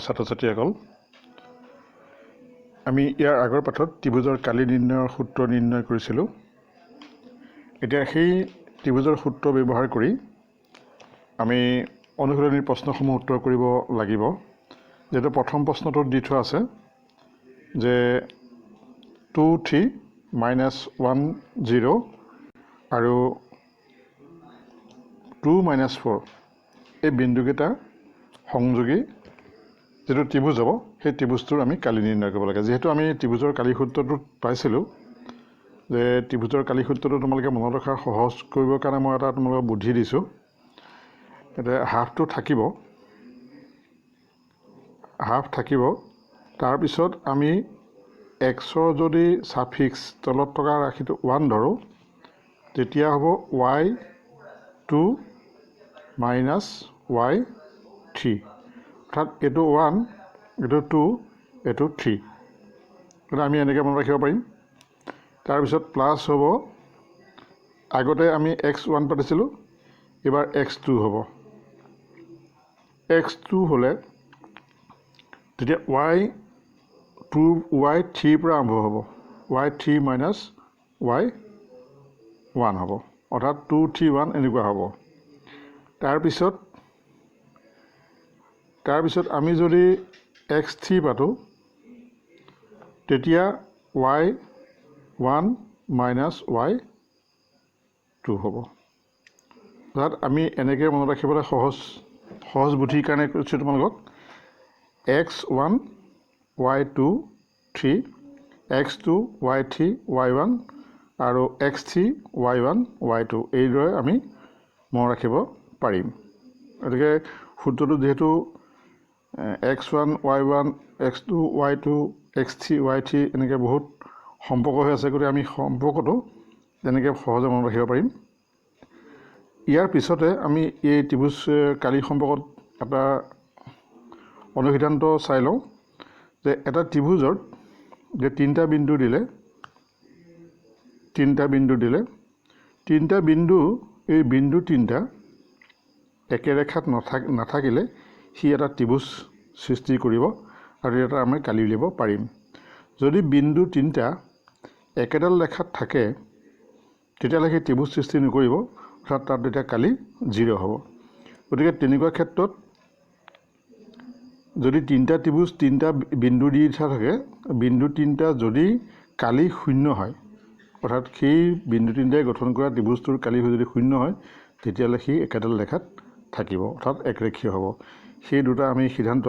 ছাত্ৰ-ছাত্ৰীসকল আমি ইয়াৰ আগৰ পাঠত ত্ৰিভুজৰ কালি নিৰ্ণয়ৰ সূত্ৰ নিৰ্ণয় কৰিছিলোঁ। এতিয়া সেই ত্ৰিভুজৰ সূত্ৰ ব্যৱহাৰ কৰি আমি অনুশীলনীৰ প্ৰশ্নসমূহ উত্তৰ কৰিব লাগিব। যেহেতু প্ৰথম প্ৰশ্নটোত দি থোৱা আছে যে 2 3 -1 0 আৰু 2 -4 এই বিন্দুকেইটা সংযোগী যেটো ত্ৰিভুজ হ'ব সেই ত্ৰিভুজটোৰ আমি কালি নিৰ্ণয় কৰিব লাগে। যেহেতু আমি ত্ৰিভুজৰ কালি সূত্ৰটো পাইছিলোঁ যে ত্ৰিভুজৰ কালি সূত্ৰটো তোমালোকে মনত ৰখাৰ সহজ কৰিবৰ কাৰণে মই এটা তোমালোকক বুদ্ধি দিছোঁ। এতিয়া হাফটো থাকিব তাৰপিছত আমি এক্সৰ যদি ছাফিক্স তলত থকা ৰাশিটো 1 ধৰোঁ তেতিয়া হ'ব y2 - y3 অৰ্থাৎ এইটো 1 এইটো 2 এইটো 3 এটা আমি এনেকৈ মনত ৰাখিব পাৰিম। তাৰপিছত প্লাছ হ'ব আগতে আমি x1 পাতিছিলোঁ এবাৰ x2 হ'ব। x2 হ'লে তেতিয়া y3 পৰা আৰম্ভ হ'ব y3 - y1 হ'ব অৰ্থাৎ 2 3 1 এনেকুৱা হ'ব। তাৰপিছত আমি যদি x3 পাতোঁ তেতিয়া y1 - y2 হ'ব। অৰ্থাৎ আমি এনেকৈ মনত ৰাখিবলৈ সহজ বুদ্ধিৰ কাৰণে কৈছোঁ তোমালোকক x1 y2 3 x2 y3 y1 আৰু x3 y1 y2 এইদৰে আমি মনত ৰাখিব পাৰিম। গতিকে সূত্ৰটো যিহেতু x1 y1 x2 y2 x3 y3 এনেকৈ বহুত সম্পৰ্ক হৈ আছে, গতিকে আমি সম্পৰ্কটো তেনেকৈ সহজে মনত ৰাখিব পাৰিম। ইয়াৰ পিছতে আমি এই ত্ৰিভুজ কালি সম্পৰ্কত এটা অনুসিদ্ধান্ত চাই লওঁ যে এটা ত্ৰিভুজত যে তিনিটা বিন্দু দিলে এই বিন্দু তিনিটা একেৰেখাত নাথাকিলে সি এটা ত্ৰিভুজ সৃষ্টি কৰিব আৰু এটা আমি কালি উলিয়াব পাৰিম। যদি বিন্দু তিনিটা একেডাল ৰেখাত থাকে তেতিয়াহ'লে সেই ত্ৰিভুজ সৃষ্টি নকৰিব, অৰ্থাৎ তাত তেতিয়া কালি 0 হ'ব। গতিকে তেনেকুৱা ক্ষেত্ৰত যদি তিনিটা ত্ৰিভুজ তিনিটা বিন্দু দি থাকে, বিন্দু তিনিটা যদি কালি 0 হয় অৰ্থাৎ সেই বিন্দু তিনিটাই গঠন কৰা ত্ৰিভুজটোৰ কালি যদি 0 হয় তেতিয়াহ'লে সি একেডাল ৰেখাত থাকিব অৰ্থাৎ একৰেখীয় হ'ব। সেই দুটা আমি সিদ্ধান্ত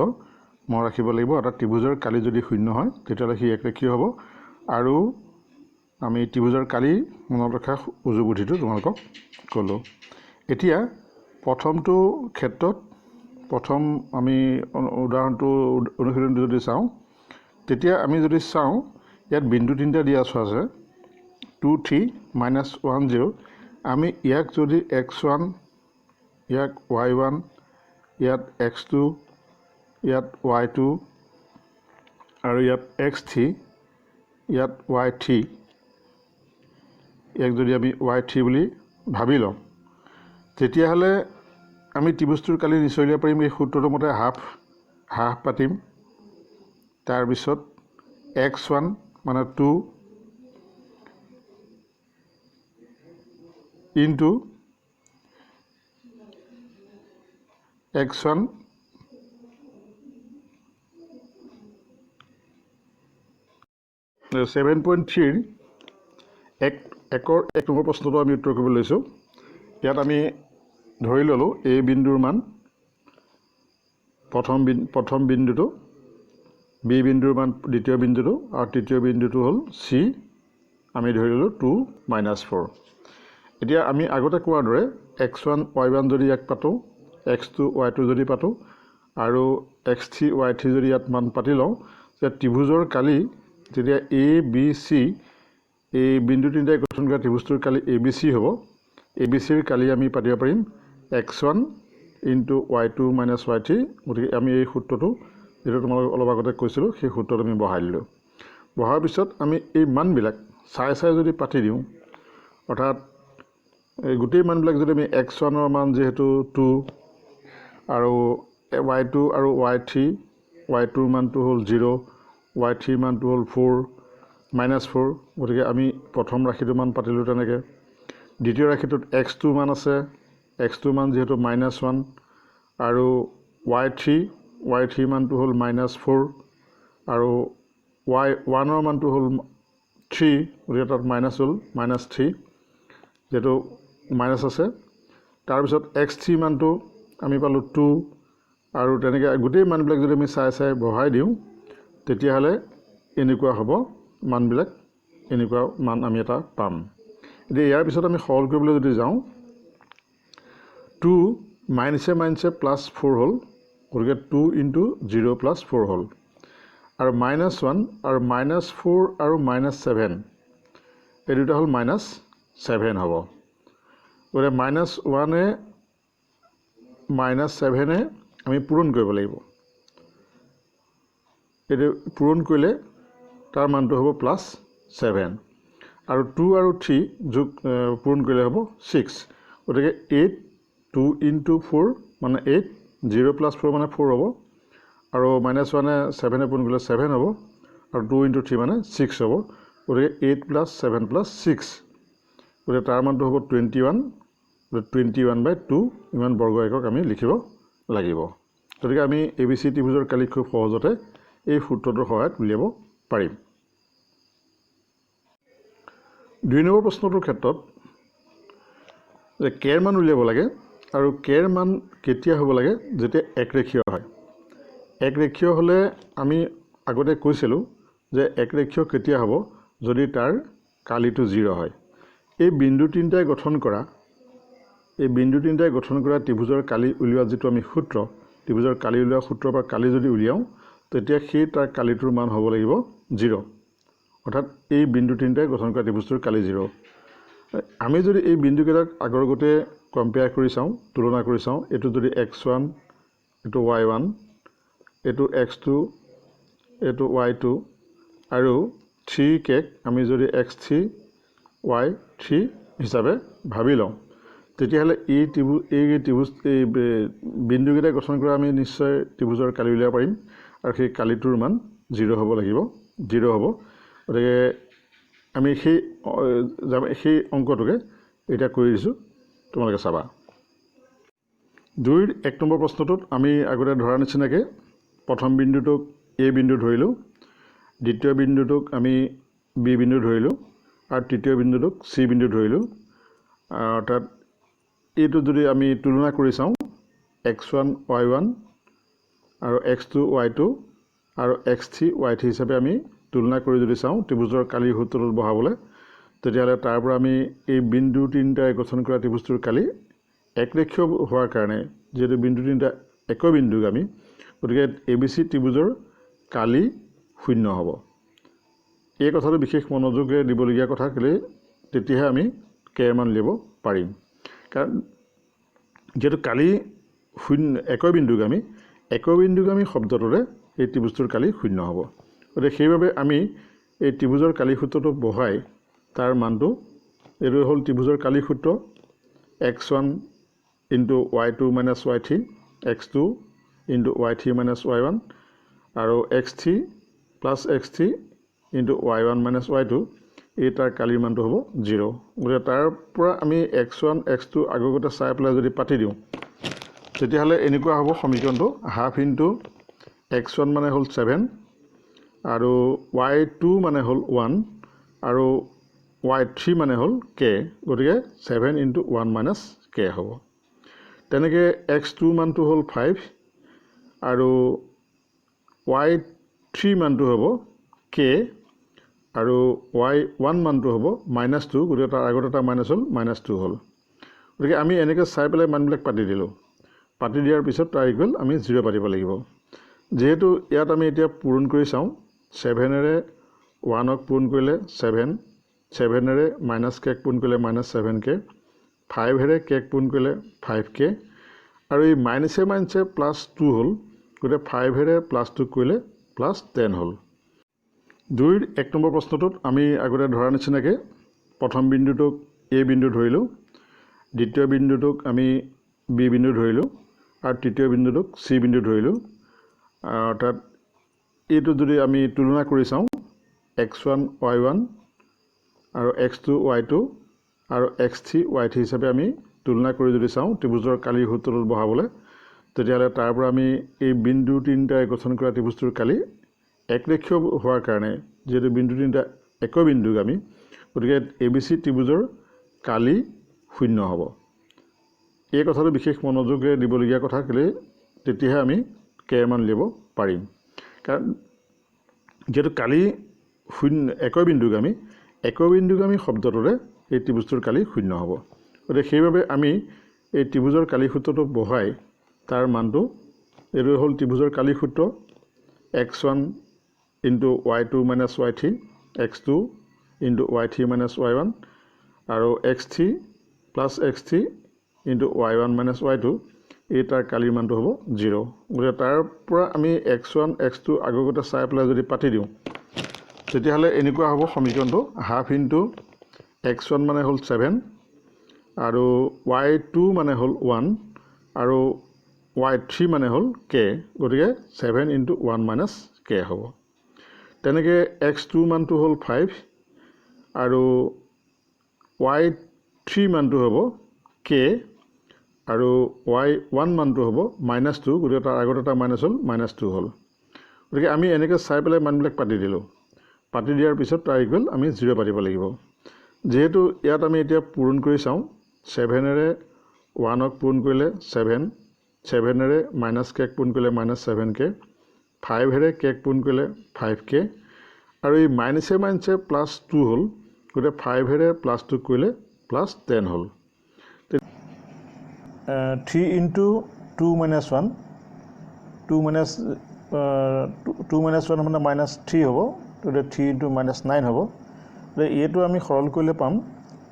মনত ৰাখিব লাগিব। অৰ্থাৎ ত্ৰিভুজৰ কালি যদি 0 হয় তেতিয়াহ'লে সি একৰেখীয় হ'ব। আৰু আমি ত্ৰিভুজৰ কালি মনত ৰখা উজু বুদ্ধিটো তোমালোকক ক'লোঁ। এতিয়া প্ৰথমটো ক্ষেত্ৰত প্ৰথম আমি উদাহৰণটো অনুশীলনটো যদি চাওঁ তেতিয়া আমি যদি চাওঁ ইয়াত বিন্দু তিনিটা দিয়া আছে 2 3 -1 0 আমি ইয়াক যদি x1 ইয়াক y1 ইয়াত x2 ইয়াত y2 আৰু ইয়াত x3 ইয়াত y3 ইয়াক যদি আমি y3 বুলি ভাবি লওঁ তেতিয়াহ'লে আমি ত্ৰিভুজটোৰ কালি নিশ্চয় উলিয়াব পাৰিম। এই সূত্ৰটোৰ মতে হাফ পাতিম। তাৰপিছত x1 মানে 2 ইনটু x1 7.3 এক নম্বৰ প্ৰশ্নটো আমি উত্তৰ কৰিব লৈছোঁ। ইয়াত আমি ধৰি ল'লোঁ এই বিন্দুৰ মান প্ৰথম বিন্দুটো, বি বিন্দুৰ মান দ্বিতীয় বিন্দুটো আৰু তৃতীয় বিন্দুটো হ'ল চি। আমি ধৰি ল'লোঁ 2 - 4। এতিয়া আমি আগতে কোৱাৰ দৰে x1 y1 যদি ইয়াক পাতোঁ, x2 y2 যদি পাতোঁ আৰু x3 y3 যদি ইয়াত মান পাতি লওঁ তেতিয়া ত্ৰিভুজৰ কালি তেতিয়া ABC এই বিন্দু তিনিটাই গঠন কৰা ত্ৰিভুজটোৰ কালি ABC হ'ব। ABCৰ কালি আমি পাতিব পাৰিম x1 ইনটু y2 - y3। গতিকে আমি এই সূত্ৰটো যিটো তোমালোকক অলপ আগতে কৈছিলোঁ সেই সূত্ৰটো আমি বহাই দিলোঁ। বহাৰ পিছত আমি এই মানবিলাক চাই যদি পাতি দিওঁ অৰ্থাৎ এই গোটেই মানবিলাক যদি আমি x1ৰ মান যিহেতু 2 আৰু y2 আৰু y3 y2 মানটো হ'ল 0 y3 মানটো হ'ল 4 -4 গতিকে আমি প্ৰথম ৰাশিটোৰ মান পাতিলোঁ তেনেকৈ দ্বিতীয় ৰাশিটোত x2 মান আছে x2 মান যেহেতু -1 আৰু y3 মানটো হ'ল -4 আৰু y1 মানটো হ'ল 3 গতিকে তাত মাইনাছ হ'ল -3 যেহেতু মাইনাছ আছে তাৰপিছত x3 মানটো আমি পালোঁ 2 আৰু তেনেকৈ গোটেই মানবিলাক যদি আমি চাই বঢ়াই দিওঁ তেতিয়াহ'লে এনেকুৱা হ'ব মানবিলাক এনেকুৱা মান আমি এটা পাম এতিয়া ইয়াৰ পিছত আমি সৰল কৰিবলৈ যদি যাওঁ 2 মাইনাছে +4 হ'ল গতিকে 2 × 0 + 4 হ'ল আৰু -1 আৰু -4 আৰু -7 এই দুটা হ'ল -7 হ'ব গতিকে -1 -7 আমি পূৰণ কৰিব লাগিব এইটো পূৰণ কৰিলে তাৰ মানটো হ'ব +7 আৰু 2 আৰু 3 যোগ পূৰণ কৰিলে হ'ব 6 গতিকে 8 2 × 4 মানে 8 0 + 4 মানে 4 হ'ব আৰু -1 7 পূৰণ কৰিলে 7 হ'ব আৰু 2 × 3 মানে 6 হ'ব গতিকে 8 + 7 + 6 গতিকে তাৰ মানটো হ'ব 21 21/2 ইমান বৰ্গ একক আমি লিখিব লাগিব গতিকে আমি ABC ত্ৰিভুজৰ কালি খুব সহজতে এই সূত্ৰটোৰ সহায়ত উলিয়াব পাৰিম 2 নম্বৰ প্ৰশ্নটোৰ ক্ষেত্ৰত যে কেৰ মান উলিয়াব লাগে আৰু কেৰ মান কেতিয়া হ'ব লাগে যেতিয়া একৰেখীয় হয় একৰেখীয় হ'লে আমি আগতে কৈছিলোঁ যে একৰেখীয় কেতিয়া হ'ব যদি তাৰ কালিটো 0 হয় এই বিন্দু তিনিটাই গঠন কৰা ত্ৰিভুজৰ কালি উলিওৱা যিটো আমি সূত্ৰ ত্ৰিভুজৰ কালি উলিওৱা সূত্ৰৰ পৰা কালি যদি উলিয়াওঁ তেতিয়া সেই তাৰ কালিটোৰ মান হ'ব লাগিব 0 অৰ্থাৎ এই বিন্দু তিনিটাই গঠন কৰা ত্ৰিভুজটোৰ কালি 0 আমি যদি এই বিন্দুকেইটাক আগৰ গতে কম্পেয়াৰ কৰি চাওঁ তুলনা কৰি চাওঁ এইটো যদি x1 এইটো y1 এইটো x2 এইটো y2 আৰু 3 কেক আমি যদি x3 y3 হিচাপে ভাবি লওঁ তেতিয়াহ'লে এই বিন্দুকেইটাই গঠন কৰা আমি নিশ্চয় ত্ৰিভুজৰ কালি উলিয়াব পাৰিম আৰু সেই কালিটোৰ মান 0 হ'ব লাগিব 0 হ'ব গতিকে আমি সেই অংকটোকে এতিয়া কৰি দিছোঁ তোমালোকে চাবা 2ৰ 1 নম্বৰ প্ৰশ্নটোত আমি আগতে ধৰাৰ নিচিনাকৈ প্ৰথম বিন্দুটোক A বিন্দু ধৰিলোঁ দ্বিতীয় বিন্দুটোক আমি B বিন্দু ধৰিলোঁ আৰু তৃতীয় বিন্দুটোক C বিন্দু ধৰিলোঁ অৰ্থাৎ এইটো যদি আমি তুলনা কৰি চাওঁ x1 y1 আৰু x2 y2 আৰু x3 y3 হিচাপে আমি তুলনা কৰি যদি চাওঁ ত্ৰিভুজৰ কালিৰ সূত্ৰটোত বহাবলৈ তেতিয়াহ'লে তাৰ পৰা আমি এই বিন্দু তিনিটাই গঠন কৰা ত্ৰিভুজটোৰ কালি একৰেখীয় হোৱাৰ কাৰণে যিহেতু বিন্দু তিনিটা একবিন্দুগামী গতিকে ABC ত্ৰিভুজৰ কালি 0 হ'ব এই কথাটো বিশেষ মনোযোগেৰে দিবলগীয়া কথা কেলে তেতিয়াহে আমি কেৰ মান উলিয়াব পাৰিম কাৰণ যেহেতু কালি 0 একবিন্দুগামী শব্দটোৰে এই ত্ৰিভুজটোৰ কালি 0 হ'ব গতিকে সেইবাবে আমি এই ত্ৰিভুজৰ কালি সূত্ৰটো বহাই তাৰ মানটো এইটো হ'ল ত্ৰিভুজৰ কালি সূত্ৰ x1 × y2 - y3 x2 × y3 - y1 আৰু x3 + x3 × y1 - y2 এই তাৰ কালিৰ মানটো হ'ব 0 গতিকে তাৰ পৰা আমি x1 x2 আগতে চাই পেলাই যদি পাতি দিওঁ তেতিয়াহ'লে এনেকুৱা হ'ব সমীকৰণটো ½ × x1 মানে হ'ল 7 আৰু y2 মানে হ'ল 1 আৰু y3 মানে হ'ল k গতিকে 7 × 1 - k হ'ব তেনেকৈ x2 মানটো হ'ল 5 আৰু y3 মানটো হ'ব k আৰু y1 মানটো হ'ব -2 গতিকে তাৰ আগত এটা মাইনাছ হ'ল -2 হ'ল গতিকে আমি এনেকৈ চাই পেলাই মানবিলাক পাতি দিলোঁ পাতি দিয়াৰ পিছত তাৰ ইকুৱেল আমি 0 পাতিব লাগিব যেহেতু ইয়াত আমি এতিয়া পূৰণ কৰি চাওঁ 7ৰে 1ক পূৰণ কৰিলে 7 7ৰে -k পূৰণ কৰিলে -7k 5ৰে k পূৰণ কৰিলে 5k আৰু এই মাইনাছে +2 হ'ল গতিকে 5ৰে +2 কৰিলে +10 হ'ল 2ৰ 1 নম্বৰ প্ৰশ্নটোত আমি আগতে ধৰাৰ নিচিনাকৈ প্ৰথম বিন্দুটোক A বিন্দু ধৰিলোঁ দ্বিতীয় বিন্দুটোক আমি B বিন্দু ধৰিলোঁ আৰু তৃতীয় বিন্দুটোক C বিন্দু ধৰিলোঁ অৰ্থাৎ এইটো যদি আমি তুলনা কৰি চাওঁ x1 y1 আৰু x2 y2 আৰু x3 y3 হিচাপে আমি তুলনা কৰি যদি চাওঁ ত্ৰিভুজৰ কালিৰ সূত্ৰটো বহাবলৈ তেতিয়াহ'লে তাৰ পৰা আমি এই বিন্দু তিনিটাই গঠন কৰা ত্ৰিভুজটোৰ কালি একৰেখীয় হোৱাৰ কাৰণে যেহেতু বিন্দু তিনিটা একবিন্দুগামী গতিকে ABC ত্ৰিভুজৰ কালি শূন্য হ'ব এই কথাটো বিশেষ মনোযোগে দিবলগীয়া কথা কেলে তেতিয়াহে আমি কে মান লিব পাৰিম কাৰণ যেহেতু কালি শূন্য একবিন্দুগামী শব্দটোৰে এই ত্ৰিভুজটোৰ কালি শূন্য হ'ব গতিকে সেইবাবে আমি এই ত্ৰিভুজৰ কালি সূত্ৰটো বহাই তাৰ মানটো এইটো হ'ল ত্ৰিভুজৰ কালি সূত্ৰ x1 into y2 minus y3 x2 into y3 minus y1 আৰু x3 plus x3 into y1 minus y2 এই তাৰ কালিৰ মানটো হ'ব 0 গতিকে তাৰ পৰা আমি x1 x2 আগগতে চাই পেলাই যদি পাতি দিওঁ তেতিয়াহ'লে এনেকুৱা হ'ব সমীকৰণটো হাফ ইনটু x1 মানে হ'ল 7 আৰু y2 মানে হ'ল 1 আৰু y3 মানে হ'ল k গতিকে 7 into 1 minus k হ'ব তেনেকৈ x2 মানটো হ'ল 5 আৰু y3 মানটো হ'ব k আৰু y1 মানটো হ'ব -2 গতিকে তাৰ আগত এটা মাইনাছ হ'ল -2 হ'ল গতিকে আমি এনেকৈ চাই পেলাই মানবিলাক পাতি দিলোঁ পাতি দিয়াৰ পিছত তাৰ ইকুৱেল আমি 0 পাতিব লাগিব যেহেতু ইয়াত আমি এতিয়া পূৰণ কৰি চাওঁ 7ৰে 1ক পূৰণ কৰিলে 7 7ৰে -k পূৰণ কৰিলে -7k 5ৰে k পূৰণ কৰিলে 5k আৰু এই মাইনাছে +2 হ'ল গতিকে 5ৰে +2 কৰিলে +10 হ'ল 3 into 2 minus 1 2 minus 1 মানে -3 হ'ব গতিকে 3 into -9 হ'ব গতিকে এইটো আমি সৰল কৰিলে পাম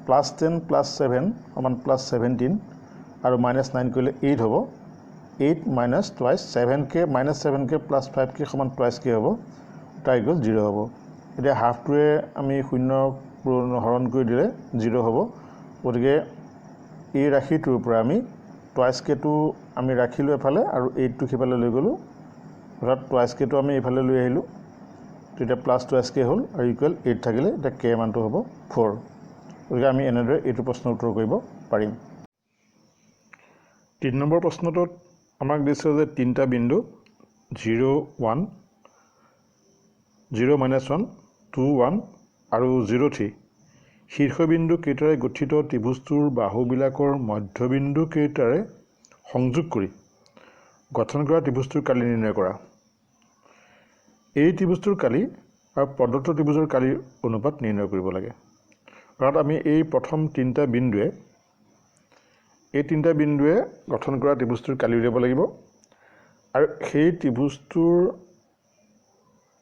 +10 + 7 সমান +17 আৰু -9 কৰিলে 8 হ'ব 8 minus twice 7k -7k plus 5k সমান twice k হ'ব তাৰ ইকুৱেল 0 হ'ব এতিয়া হাফটোৱে আমি শূন্য হৰণ কৰি দিলে 0 হ'ব গতিকে এই ৰাশিটোৰ পৰা আমি twice k টো আমি ৰাখিলোঁ এফালে আৰু 8 টো সিফালে লৈ গ'লোঁ অৰ্থাৎ twice k টো আমি এইফালে লৈ আহিলোঁ তেতিয়া +2 k হ'ল আৰু ইকুৱেল 8 থাকিলে এতিয়া k মানটো হ'ব 4 গতিকে আমি এনেদৰে এইটো প্ৰশ্নৰ উত্তৰ কৰিব পাৰিম 3 নম্বৰ প্ৰশ্নটোত আমাক দিছে যে তিনিটা বিন্দু 0 1 0 -1 2 1 আৰু 0 3 শীৰ্ষবিন্দু কেইটাৰে গঠিত ত্ৰিভুজটোৰ বাহুবিলাকৰ মধ্যবিন্দু কেইটাৰে সংযোগ কৰি গঠন কৰা ত্ৰিভুজটোৰ কালি নিৰ্ণয় কৰা এই ত্ৰিভুজটোৰ কালি আৰু প্ৰদত্ত ত্ৰিভুজৰ কালিৰ অনুপাত নিৰ্ণয় কৰিব লাগে অৰ্থাৎ আমি এই প্ৰথম তিনিটা বিন্দুৱে গঠন কৰা ত্ৰিভুজটোৰ কালি উলিয়াব লাগিব আৰু সেই ত্ৰিভুজটোৰ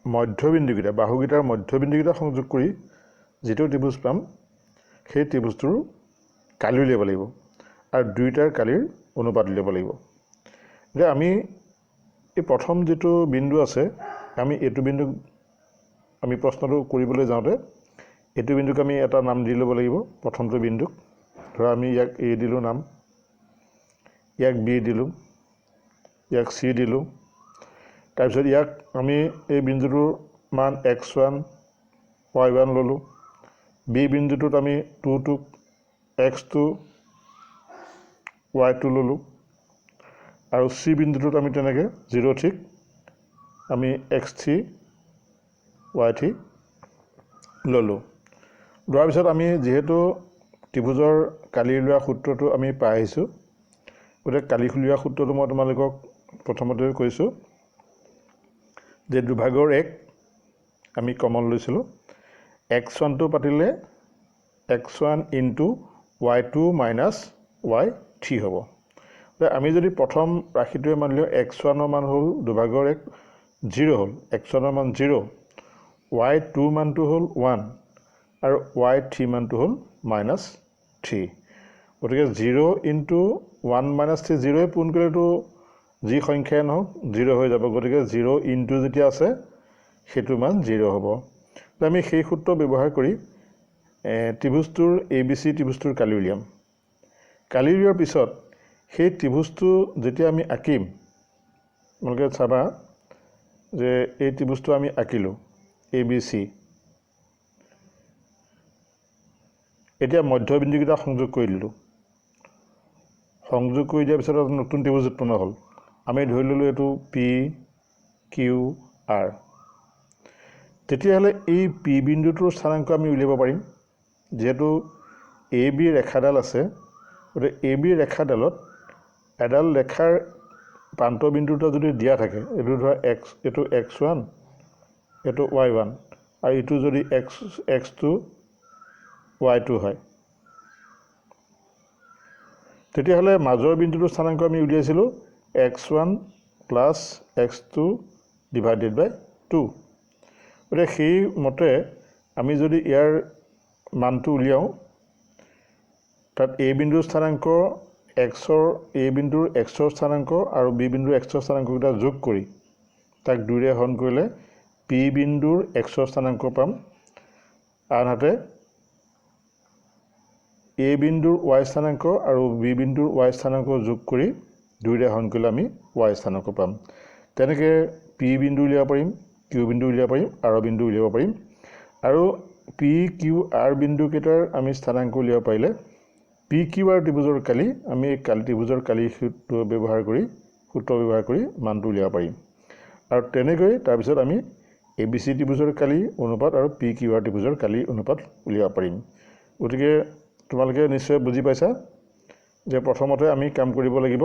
মধ্যবিন্দুকেইটা বাহুকেইটাৰ মধ্যবিন্দুকেইটা সংযোগ কৰি যিটো ত্ৰিভুজ পাম সেই ত্ৰিভুজটোৰ কালি উলিয়াব লাগিব আৰু দুইটাৰ কালিৰ অনুপাত উলিয়াব লাগিব যে আমি এই প্ৰথম যেটো বিন্দু আছে আমি এইটো বিন্দু আমি প্ৰশ্নটো কৰিবলৈ যাওঁতে এইটো বিন্দুক আমি এটা নাম দি ল'ব লাগিব প্ৰথমটো বিন্দুক ধৰা আমি ইয়াক A দিলোঁ নাম ইয়াক B দিলোঁ ইয়াক C দিলোঁ তাৰপিছত ইয়াক আমি এই বিন্দুটোৰ মান x1 y1 ল'লোঁ B বিন্দুটোত আমি 2 টোক x2 y2 ল'লোঁ আৰু C বিন্দুটোত আমি তেনেকৈ 0 ঠিক আমি x3 y3 ল'লোঁ লোৱাৰ পিছত আমি যিহেতু ত্ৰিভুজৰ কালি উলিওৱা সূত্ৰটো আমি পাই আহিছোঁ গতিকে কালি উলিওৱা সূত্ৰটো মই তোমালোকক প্ৰথমতে কৈছোঁ যে দুভাগৰ 1 আমি কমন লৈছিলোঁ x1 টো পাতিলে x1 into y2 minus y3 হ'ব আমি যদি প্ৰথম ৰাশিটোৱে মানিলোঁ x1 ৰ মান হ'ল দুভাগৰ 1 0 হ'ল x1 ৰ মান 0 y2 মানটো হ'ল 1 আৰু y3 মানটো হ'ল -3 গতিকে 0 into 1 - 3 0 পূৰণ কৰিলেতো যি সংখ্যাই নহওক 0 হৈ যাব গতিকে 0 into যেতিয়া আছে সেইটো মান 0 হ'ব আমি সেই সূত্ৰ ব্যৱহাৰ কৰি ত্ৰিভুজটোৰ ABC ত্ৰিভুজটোৰ কালি উলিয়াম কালি উলিওৱাৰ পিছত সেই ত্ৰিভুজটো যেতিয়া আমি আঁকিম তোমালোকে চাবা যে এই ত্ৰিভুজটো আমি আঁকিলোঁ ABC এতিয়া মধ্যবিন্দুকেইটা সংযোগ কৰি দিলোঁ সংযোগ কৰি দিয়াৰ পিছত নতুন ত্ৰিভুজ উৎপন্ন হ'ল আমি ধৰি ল'লোঁ এইটো PQR তেতিয়াহ'লে এই P বিন্দুটোৰ স্থানাংক আমি উলিয়াব পাৰিম যেহেতু AB ৰেখাডাল আছে গতিকে AB ৰেখাডালত এডাল ৰেখাৰ প্ৰান্তবিন্দুটো যদি দিয়া থাকে এইটো ধৰা এইটো x1 এইটো y1 আৰু এইটো যদি x2 y2 হয় তেতিয়াহ'লে মাজৰ বিন্দুটোৰ স্থানাংক আমি উলিয়াইছিলোঁ x1 প্লাছ x2 ডিভাইডেড বাই 2 গতিকে সেই মতে আমি যদি ইয়াৰ মানটো উলিয়াওঁ তাত a বিন্দুৰ স্থানাংক a বিন্দুৰ xৰ স্থানাংক আৰু b বিন্দুৰ xৰ স্থানাংককেইটা যোগ কৰি তাক 2ৰে হৰণ কৰিলে p বিন্দুৰ xৰ স্থানাংক পাম আনহাতে a বিন্দুৰ y স্থানাংক আৰু b বিন্দুৰ y স্থানাংক যোগ কৰি 2ৰে হৰণ কৰিলে আমি y স্থানাংক পাম তেনেকৈ p বিন্দু উলিয়াব পাৰিম q বিন্দু উলিয়াব পাৰিম r বিন্দু উলিয়াব পাৰিম আৰু p q r বিন্দুকেইটাৰ আমি স্থানাংক উলিয়াব পাৰিলে PQR ত্ৰিভুজৰ কালি আমি ত্ৰিভুজৰ কালি সূত্ৰ ব্যৱহাৰ কৰি মানটো উলিয়াব পাৰিম আৰু তেনেকৈ তাৰপিছত আমি ABC ত্ৰিভুজৰ কালি অনুপাত আৰু PQR ত্ৰিভুজৰ কালি অনুপাত উলিয়াব পাৰিম গতিকে তোমালোকে নিশ্চয় বুজি পাইছা যে প্ৰথমতে আমি কাম কৰিব লাগিব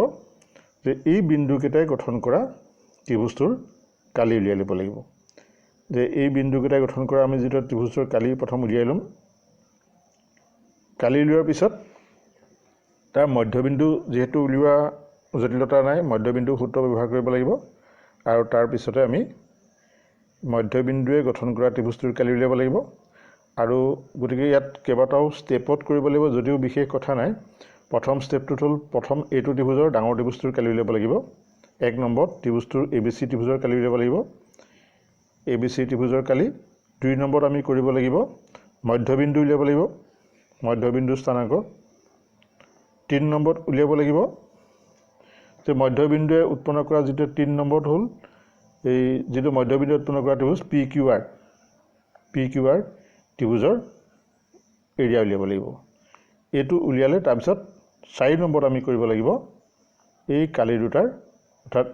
যে এই বিন্দুকেইটাই গঠন কৰা ত্ৰিভুজটোৰ কালি উলিয়াই ল'ব লাগিব যে এই বিন্দুকেইটাই গঠন কৰা আমি যেটা ত্ৰিভুজৰ কালি প্ৰথম উলিয়াই ল'ম কালি উলিওৱাৰ পিছত তাৰ মধ্যবিন্দু যেহেতু উলিওৱা জটিলতা নাই মধ্যবিন্দু সূত্ৰ ব্যৱহাৰ কৰিব লাগিব আৰু তাৰ পিছতে আমি মধ্যবিন্দুৱে গঠন কৰা ত্ৰিভুজটোৰ কালি উলিয়াব লাগিব আৰু গতিকে ইয়াত কেইবাটাও ষ্টেপত কৰিব লাগিব যদিও বিশেষ কথা নাই প্ৰথম ষ্টেপটোত হ'ল প্ৰথম এইটো ত্ৰিভুজৰ ডাঙৰ ত্ৰিভুজটোৰ কালি উলিয়াব লাগিব এক নম্বৰ ত্ৰিভুজটোৰ ABC ত্ৰিভুজৰ কালি উলিয়াব লাগিব ABC ত্ৰিভুজৰ কালি 2 নম্বৰত আমি কৰিব লাগিব মধ্যবিন্দু উলিয়াব লাগিব মধ্যবিন্দুৰ স্থানাংক 3 নম্বৰত উলিয়াব লাগিব যে মধ্যবিন্দুৱে উৎপন্ন কৰা যেটো 3 নম্বৰত হ'ল এই যেটো মধ্যবিন্দু উৎপন্ন কৰা ত্ৰিভুজ PQR ত্ৰিভুজৰ এৰিয়া উলিয়াব লাগিব এটো উলিয়ালে তাৰ পিছত 4 নম্বৰত আমি কৰিব লাগিব এই কালি দুটাৰ অৰ্থাৎ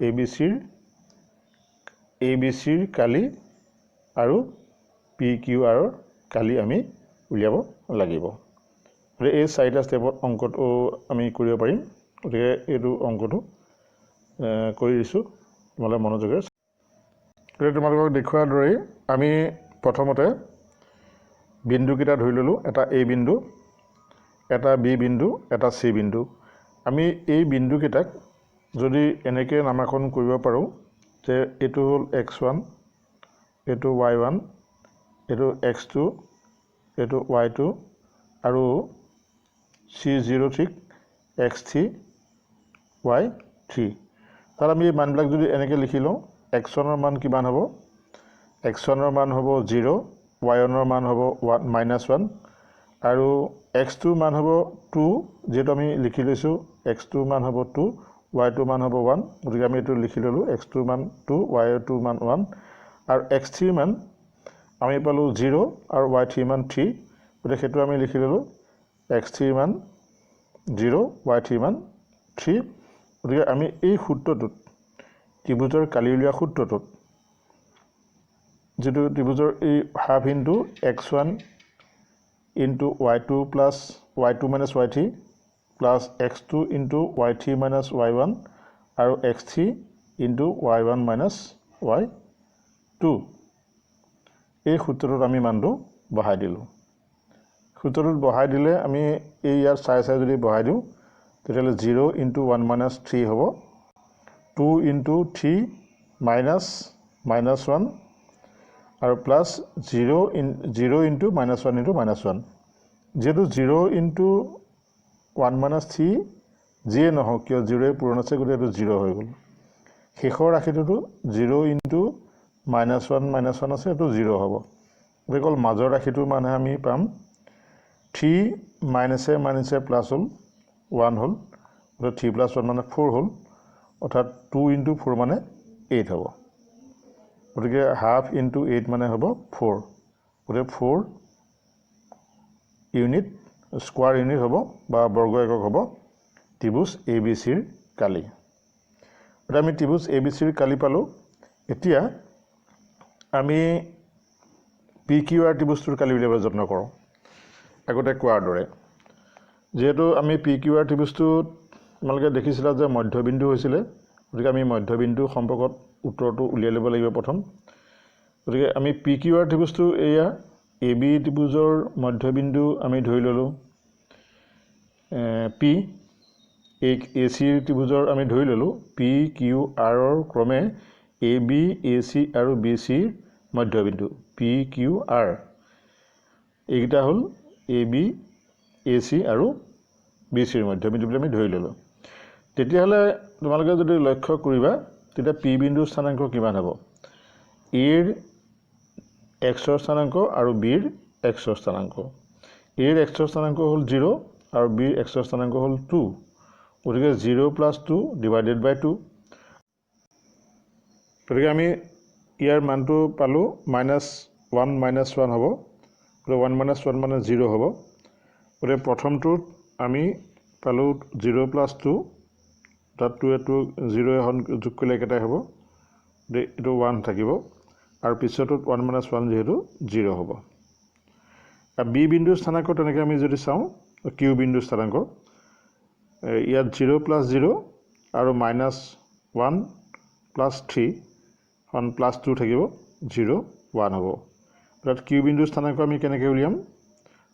ABCৰ কালি আৰু PQR কালি আমি উলিয়াব লাগিব এই 4টা ষ্টেপত অংকটো আমি কৰিব পাৰিম গতিকে এইটো অংকটো কৰি দিছো তোমালোকে মনোযোগেৰে তোমালোকক দেখুৱাৰ দৰে আমি প্ৰথমতে বিন্দুকেইটা ধৰি ললো এটা A বিন্দু এটা B বিন্দু এটা C বিন্দু আমি এই বিন্দুকেইটাক যদি এনেকৈ নামাকৰণ কৰিব পাৰো যে এইটো হ'ল x1 এইটো y1 এইটো x2 এইটো y2 আৰু C0 ঠিক x3 y3 তাৰ আমি এই মানবিলাক যদি এনেকৈ লিখি লওঁ x1 ৰ মান কিমান হ'ব x1 ৰ মান হ'ব 0 y1 ৰ মান হ'ব -1 আৰু x2 মান হ'ব 2 যেটো আমি লিখি লৈছো x2 মান হ'ব 2 y2 মান হ'ব 1 গতিকে আমি এটো লিখি ললো x2 মান 2 y2 মান 1 আৰু x3 মান আমি পালো 0 আৰু y3 মান 3 গতিকে হেতু আমি লিখি ললো x3 মান 0 y3 মান 3 গতিকে আমি এই সূত্ৰটোত ত্ৰিভুজৰ কালি উলিওৱা সূত্ৰটোত যেটো ত্ৰিভুজৰ এই half into x1 into y2 plus y2 minus y3 plus x2 into y3 minus y1 আৰু x3 into y1 minus y2 এই সূত্ৰটোত আমি মানটো বহাই দিলো সূত্ৰটোত বহাই দিলে আমি এই ইয়াৰ চাই যদি বহাই দিও তেতিয়ালে 0 into 1 minus 3 হ'ব 2 into 3 minus -1 আৰু প্লাস 0 into -1 into -1 যেটো 0 into 1 minus 3 যে নহওক কিয় 0 এ পূৰণ আছে গতিকে এটো 0 হৈ গ'ল শেষৰ ৰাশিটো 0 into -1 আছে এটো 0 হ'ব গতিকে মাজৰ ৰাশিটো মানে আমি পাম 3 minus a plus হ'ল 1 হ'ল 3 plus 1 মানে 4 হ'ল অৰ্থাৎ 2 into 4 মানে 8 হ'ব গতিকে হাফ ইনটু 8 মানে হ'ব 4 গতিকে 4 ইউনিট স্কোয়ার ইউনিট হ'ব বা বর্গ একক হ'ব ত্রিভুজ ABCৰ কালি এটা আমি ত্ৰিভুজ ABCৰ কালি পালো এতিয়া আমি PQR ত্ৰিভুজটোৰ কালি উলিয়াব যত্ন কৰোঁ আগতে কোৱাৰ দৰে যেহেতু আমি PQR ত্ৰিভুজটো তোমালোকে দেখিছিলা যে মধ্যবিন্দু হৈছিলে গতিকে আমি মধ্যবিন্দু সম্পৰ্কত উত্তৰটো উলিয়াই ল'ব লাগিব প্ৰথম গতিকে আমি PQR ত্ৰিভুজটো এয়া AB ত্ৰিভুজৰ মধ্যবিন্দু আমি ধৰি ললো P AC ত্ৰিভুজৰ আমি ধৰি ললো PQR ৰ ক্ৰমে AB AC আৰু BC মধ্যবিন্দু PQR এইটা হল AB AC আৰু BC ৰ মধ্যবিন্দু বুলি আমি ধৰি ললো তেতিয়াহলে তোমালোকে যদি লক্ষ্য কৰিবা তেতিয়া P বিন্দুৰ স্থানাংক কিমান হ'ব A ৰ x ৰ স্থানাংক আৰু B ৰ x ৰ স্থানাংক A ৰ x ৰ স্থানাংক হ'ল 0 আৰু B ৰ x ৰ স্থানাংক হ'ল 2 গতিকে 0 + 2 ডিভাইডেড বাই 2 গতিকে আমি ইয়াৰ মানটো পালো -1 -1 হ'ব গতিকে 1 - 1 মানে 0 হ'ব গতিকে প্ৰথমটোত আমি পালো 0 + 2 তাত 2 এটো 0 এখন যোগ কৰিলে কেইটা হ'ব এটো 1 থাকিব আৰু পিছৰটোত 1 - 1 যেহেতু 0 হ'ব আৰু B বিন্দুৰ স্থানাংক তেনেকৈ আমি যদি চাওঁ Q বিন্দুৰ স্থানাংক ইয়াত 0 + 0 আৰু -1 + 3 হন +2 থাকিব 0 1 হ'ব তাত Q বিন্দুৰ স্থানাংক আমি কেনেকৈ উলিয়াম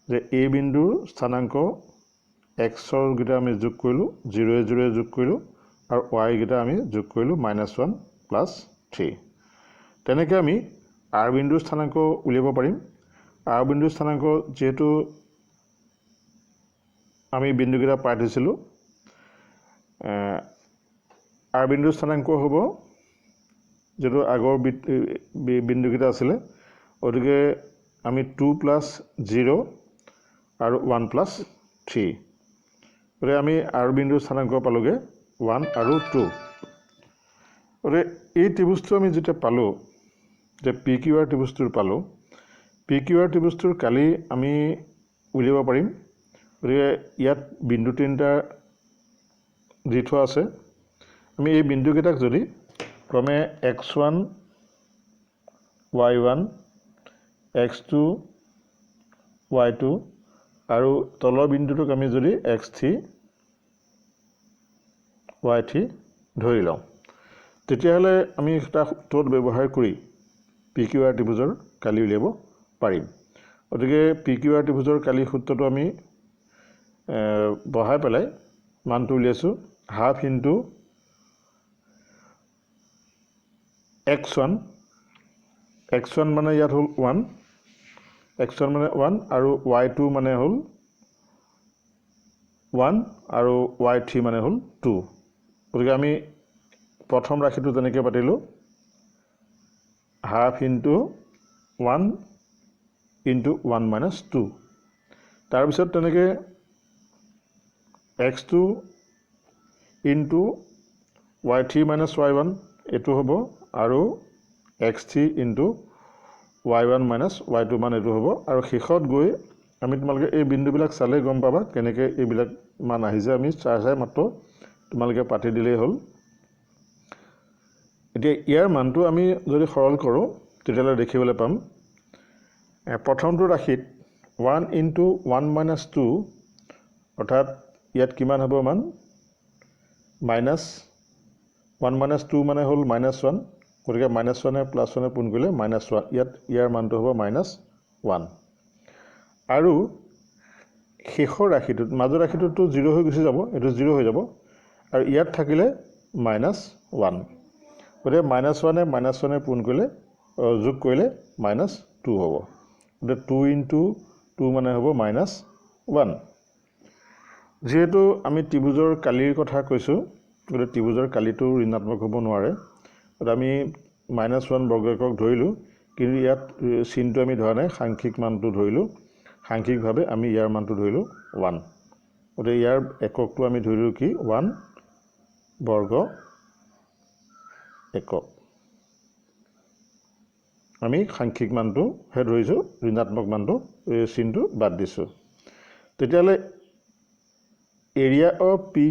যে A বিন্দুৰ স্থানাংক x ৰ গিটা আমি যোগ কৰিলো 0 0 যোগ কৰিলো আৰু y গিটা আমি যোগ কৰিলো -1 + 3 তেনেকৈ আমি R বিন্দুৰ স্থানাংক উলিয়াব পাৰিম R বিন্দুৰ স্থানাংক যেহেতু আমি বিন্দুগিটা পাই থৈছিলো R বিন্দুৰ স্থানাংক হ'ব যেটো আগৰ বিন্দুগিটা আছিল ওদিকে আমি 2 + 0 আৰু 1 + 3 ওৰে আমি R বিন্দুৰ স্থানাংক পালোগে 1 আৰু 2 ওৰে এই ত্ৰিভুজটো আমি যেটা পালো যে PQR ত্ৰিভুজটোৰ পালো PQR ত্ৰিভুজটোৰ কালি আমি উলিয়াব পাৰিম ওৰে ইয়াত বিন্দু তিনটা দি থোৱা আছে আমি এই বিন্দুকেইটাক যদি ক্ৰমে x1 y1 x2 y2 আৰু তলৰ বিন্দুটোক আমি যদি x3 y3 ধৰি লওঁ তেতিয়াহলে আমি এটা সূত্ৰত ব্যৱহাৰ কৰি PQR ত্ৰিভুজৰ কালি উলিয়াব পাৰিম গতিকে PQR ত্ৰিভুজৰ কালি সূত্ৰটো আমি বহাই পেলাই মানটো উলিয়াইছো হাফ ইনটু x1 মানে ইয়াত হল 1 x1 মানে 1 আৰু y2 মানে হল 1 আৰু y3 মানে হল 2 গতিকে আমি প্ৰথম ৰাশিটো তেনেকৈ পাতিলো হাফ ইনটু 1 ইনটু 1 - 2 তাৰ পিছত তেনেকৈ x2 ইনটু y3 - y1 এটো হ'ব আৰু x3 ইনটু y1 - y2 মান এটো হ'ব আৰু শেষত গৈ আমি তোমালোকে এই বিন্দুবিলাক চালে গম পাবা কেনেকৈ এইবিলাক মান আহিছে আমি চাই মাত্ৰ তোমালোকে পাতি দিলেই হ'ল এতিয়া ইয়াৰ মানটো আমি যদি সৰল কৰোঁ তেতিয়ালে দেখিবলৈ পাম প্ৰথমটো ৰাশিত 1 ইনটু 1 - 2 অৰ্থাৎ ইয়াত কিমান হ'ব মান -1 - 2 মানে হ'ল -1 গতিকে -1 এ +1 এ পুন কৰিলে -1 ইয়াত ইয়াৰ মানটো হ'ব -1 আৰু শেষৰ ৰাশিটোত মাজৰ ৰাশিটোতো 0 হৈ গুচি যাব এটো 0 হৈ যাব আৰু ইয়াত থাকিলে -1 গতিকে -1 এ -1 এ পুন কৰিলে যোগ কৰিলে -2 হ'ব গতিকে 2 ইনটু 2 মানে হ'ব -1 যেহেতু আমি ত্ৰিভুজৰ কালিৰ কথা কৈছো গতিকে ত্ৰিভুজৰ কালিটো ঋণাত্মক হ'ব নোৱাৰে আমি -1 বৰ্গ একক ধৰিলো কিন্তু ইয়াত চিনটো আমি ধৰা নাই সাংখ্যিক মানটো ধৰিলো সাংখ্যিকভাৱে আমি ইয়াৰ মানটো ধৰিলো 1 গতিকে ইয়াৰ এককটো আমি ধৰিলো কি 1 বৰ্গ একক আমি সাংখ্যিক মানটোহে ধৰিছোঁ, ঋণাত্মক মানটো চিনটো বাদ দিছোঁ। তেতিয়াহ'লে area of P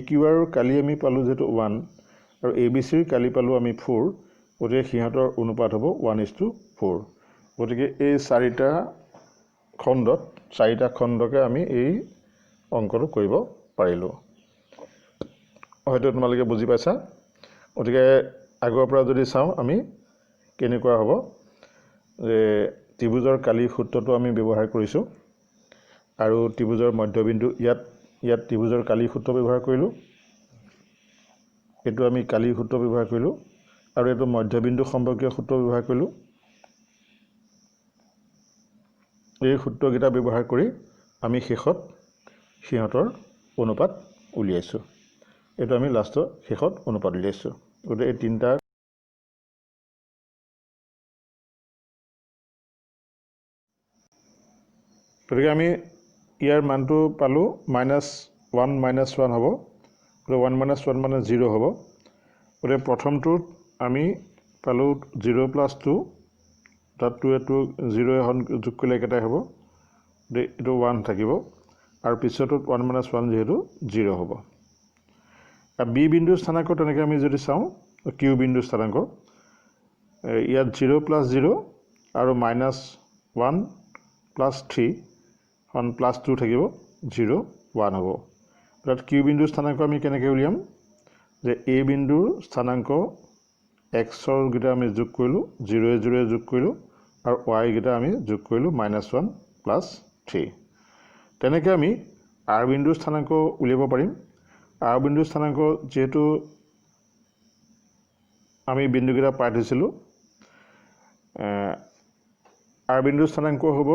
Q R কালি আমি পালোঁ যিহেতু 1 আৰু ABC কালি পালোঁ আমি 4, গতিকে সিহঁতৰ অনুপাত হ'ব 1:4। গতিকে এই চাৰিটা খণ্ডকে আমি এই অংকটো কৰিব পাৰিলোঁ। হয়তো তোমালোকে বুজি পাইছা। গতিকে আগৰ পৰা যদি চাওঁ আমি কেনেকুৱা হ'ব যে ত্ৰিভুজৰ কালিৰ সূত্ৰটো আমি ব্যৱহাৰ কৰিছোঁ আৰু ত্ৰিভুজৰ মধ্যবিন্দু ইয়াত ত্ৰিভুজৰ কালিৰ সূত্ৰ ব্যৱহাৰ কৰিলোঁ, এইটো আমি কালিৰ সূত্ৰ ব্যৱহাৰ কৰিলোঁ আৰু এইটো মধ্যবিন্দু সম্পৰ্কীয় সূত্ৰ ব্যৱহাৰ কৰিলোঁ। এই সূত্ৰকেইটা ব্যৱহাৰ কৰি আমি শেষত সিহঁতৰ অনুপাত উলিয়াইছোঁ। এইটো আমি শেষত অনুপাত উলিয়াইছোঁ। গতিকে এই তিনিটা গতিকে আমি ইয়াৰ মানটো পালোঁ -1 হ'ব। গতিকে 1 - 1 মানে 0 হ'ব। গতিকে প্ৰথমটোত আমি পালোঁ 0 + 2, তাত 2 0 এখন যোগ কৰিলে একেটাই হ'ব। গতিকে এইটো 1 থাকিব আৰু পিছৰটোত 1 - 1 যিহেতু 0 হ'ব। আৰু বি বিন্দুৰ স্থানাংক তেনেকৈ আমি যদি চাওঁ, কিউ বিন্দুৰ স্থানাংক ইয়াত 0 + 0 আৰু -1 + 3 +2 থাকিব, 0 1 হ'ব। তাত কিউ বিন্দুৰ স্থানাংক আমি কেনেকৈ উলিয়াম যে এ বিন্দুৰ স্থানাংক এক্সৰ কেইটা আমি যোগ কৰিলোঁ, 0 0 যোগ কৰিলোঁ আৰু ৱাই কেইটা আমি যোগ কৰিলোঁ -1 + 3। তেনেকৈ আমি আৰ বিন্দুৰ স্থানাংক উলিয়াব পাৰিম। আৰ বিন্দুৰ স্থানাংক যিহেতু আমি বিন্দুকেইটা পাই থৈছিলোঁ, আৰ বিন্দুৰ স্থানাংক হ'ব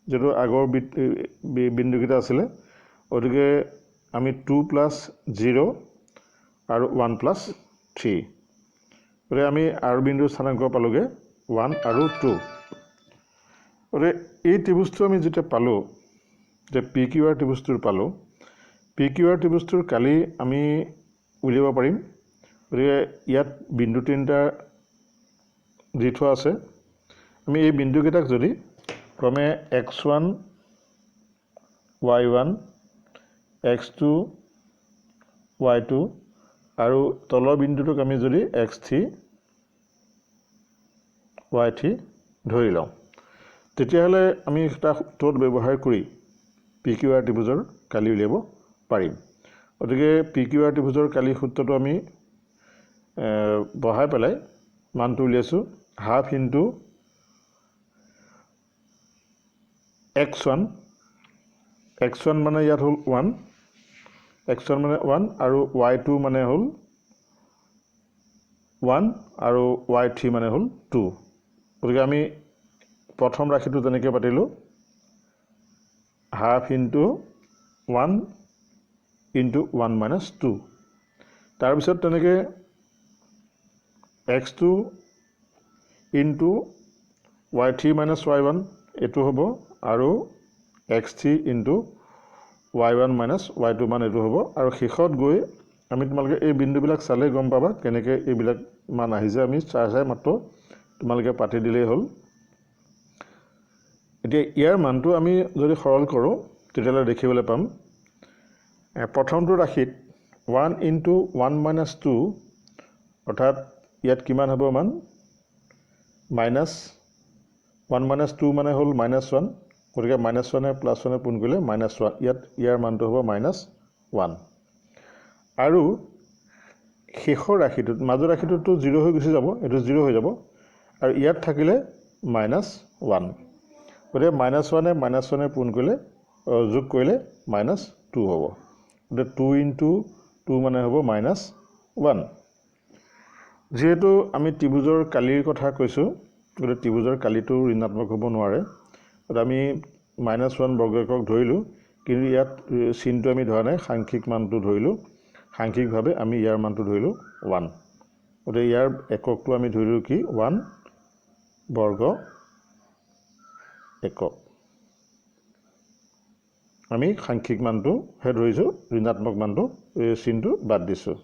যিটো আগৰ বিন্দুকেইটা আছিলে, গতিকে আমি 2 + 0 আৰু 1 + 3। গতিকে আমি আৰ বিন্দুৰ স্থানাংক পালোঁগৈ 1 আৰু 2। গতিকে এই ত্ৰিভুজটো আমি যেতিয়া পালোঁ, যে পি কিউ আৰ ত্ৰিভুজটোৰ পালোঁ, পি কিউ আৰ ত্ৰিভুজটোৰ কালি আমি উলিয়াব পাৰিম। গতিকে ইয়াত বিন্দু তিনিটা দি থোৱা আছে। আমি এই বিন্দুকেইটাক যদি ক্ৰমে x1 y1 x2 y2 আৰু তলৰ বিন্দুটোক আমি যদি x3 y3 ধৰি লওঁ, তেতিয়াহ'লে আমি এটা সূত্ৰত ব্যৱহাৰ কৰি পি কিউ আৰ ত্ৰিভুজৰ কালি উলিয়াব পাৰিম। গতিকে পি কিউ আৰ ত্ৰিভুজৰ কালি সূত্ৰটো আমি বহাই পেলাই মানটো উলিয়াইছোঁ, হাফ ইনটু x1 মানে ইয়াত হ'ল 1, x1 মানে 1 আৰু y2 মানে হ'ল 1 আৰু y3 মানে হ'ল 2। গতিকে আমি প্ৰথম ৰাশিটো তেনেকৈ পাতিলোঁ, হাফ ইনটু 1 ইনটু 1 - 2। তাৰপিছত তেনেকৈ x2 ইনটু y3 - y1 এইটো হ'ব আৰু x3 ইনটু y1 - y2 মান এইটো হ'ব। আৰু শেষত গৈ আমি তোমালোকে এই বিন্দুবিলাক চালেই গম পাবা কেনেকৈ এইবিলাক মান আহিছে। আমি চাই মাত্ৰ তোমালোকে পাতি দিলেই হ'ল। এতিয়া ইয়াৰ মানটো আমি যদি সৰল কৰোঁ, তেতিয়াহ'লে দেখিবলৈ পাম প্ৰথমটো ৰাশিত 1 ইনটু 1 - 2, অৰ্থাৎ ইয়াত কিমান হ'ব মান -1 - 2 মানে হ'ল -1। গতিকে -1 +1 পোন কৰিলে -1, ইয়াৰ মানটো হ'ব -1। আৰু শেষৰ ৰাশিটোত, মাজৰ ৰাশিটোতো 0 হৈ গুচি যাব, এইটো 0 হৈ যাব আৰু ইয়াত থাকিলে -1। গতিকে -1 পোন কৰিলে যোগ কৰিলে -2 হ'ব। গতিকে 2 ইনটু 2 মানে হ'ব -1। যিহেতু আমি ত্ৰিভুজৰ কালিৰ কথা কৈছোঁ, গতিকে ত্ৰিভুজৰ কালিটো ঋণাত্মক হ'ব নোৱাৰে। গতিকে আমি -1 বৰ্গ একক ধৰিলোঁ, কিন্তু ইয়াত চিনটো আমি ধৰা নাই, সাংখ্যিক মানটো ধৰিলোঁ। সাংখ্যিকভাৱে আমি ইয়াৰ মানটো ধৰিলোঁ 1। গতিকে ইয়াৰ এককটো আমি ধৰিলোঁ কি 1 বৰ্গ একক। আমি সাংখ্যিক মানটোহে ধৰিছোঁ, ঋণাত্মক মানটো চিনটো বাদ দিছোঁ।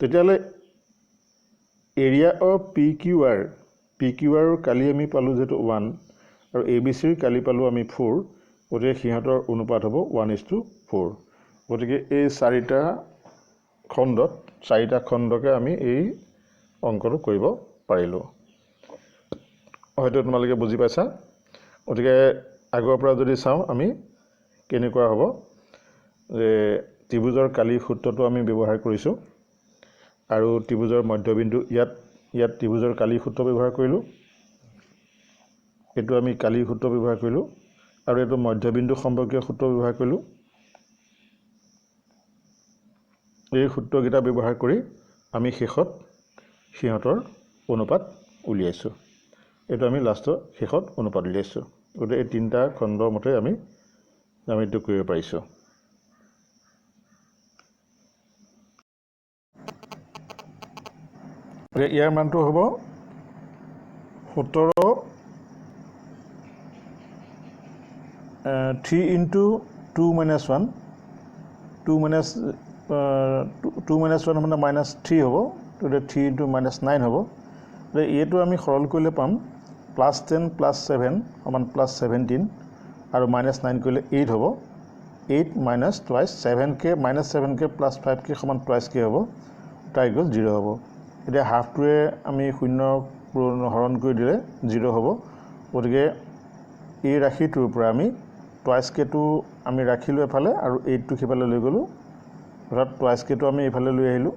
তেতিয়াহ'লে area of P Q R কালি আমি পালোঁ যিহেতু 1 আৰু ABC কালি পালোঁ আমি 4, গতিকে সিহঁতৰ অনুপাত হ'ব 1:4। গতিকে এই চাৰিটা খণ্ডকে আমি এই অংকটো কৰিব পাৰিলোঁ। হয়তো তোমালোকে বুজি পাইছা। গতিকে আগৰ পৰা যদি চাওঁ আমি কেনেকুৱা হ'ব যে ত্ৰিভুজৰ কালি সূত্ৰটো আমি ব্যৱহাৰ কৰিছোঁ আৰু ত্ৰিভুজৰ মধ্যবিন্দু ইয়াত ত্ৰিভুজৰ কালি সূত্ৰ ব্যৱহাৰ কৰিলোঁ, এইটো আমি কালি সূত্ৰ ব্যৱহাৰ কৰিলোঁ আৰু এইটো মধ্যবিন্দু সম্পৰ্কীয় সূত্ৰ ব্যৱহাৰ কৰিলোঁ। এই সূত্ৰকেইটা ব্যৱহাৰ কৰি আমি শেষত সিহঁতৰ অনুপাত উলিয়াইছোঁ। এইটো আমি শেষত অনুপাত উলিয়াইছোঁ। গতিকে এই তিনিটা খণ্ডৰ মতে আমি এইটো কৰিব পাৰিছোঁ। ইয়াৰ মানটো হ'ব 17 3 × 2 - 1 2 - 1 মানে -3 হ'ব, গতিকে 3 × -9 হ'ব। এইটো আমি সৰল কৰিলে পাম +10 + 7 = +17 আৰু -9 কৰিলে 8 হ'ব। 8 - twice 7k -7k + 5k = twice k হ'ব, তাৰ = 0 হ'ব। এতিয়া হাফটোৱে আমি 0 হৰণ কৰি দিলে 0 হ'ব। গতিকে এই ৰাশিটোৰ পৰা আমি twice kটো আমি ৰাখিলোঁ এফালে আৰু 8টো সিফালে লৈ গ'লোঁ, অৰ্থাৎ twice kটো আমি এইফালে লৈ আহিলোঁ,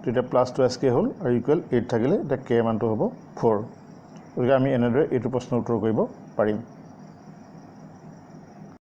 তেতিয়া +twice k হ'ল আৰু = 8 থাকিলে। এতিয়া k মানটো হ'ব 4। গতিকে আমি এনেদৰে এইটো প্ৰশ্নৰ উত্তৰ কৰিব পাৰিম।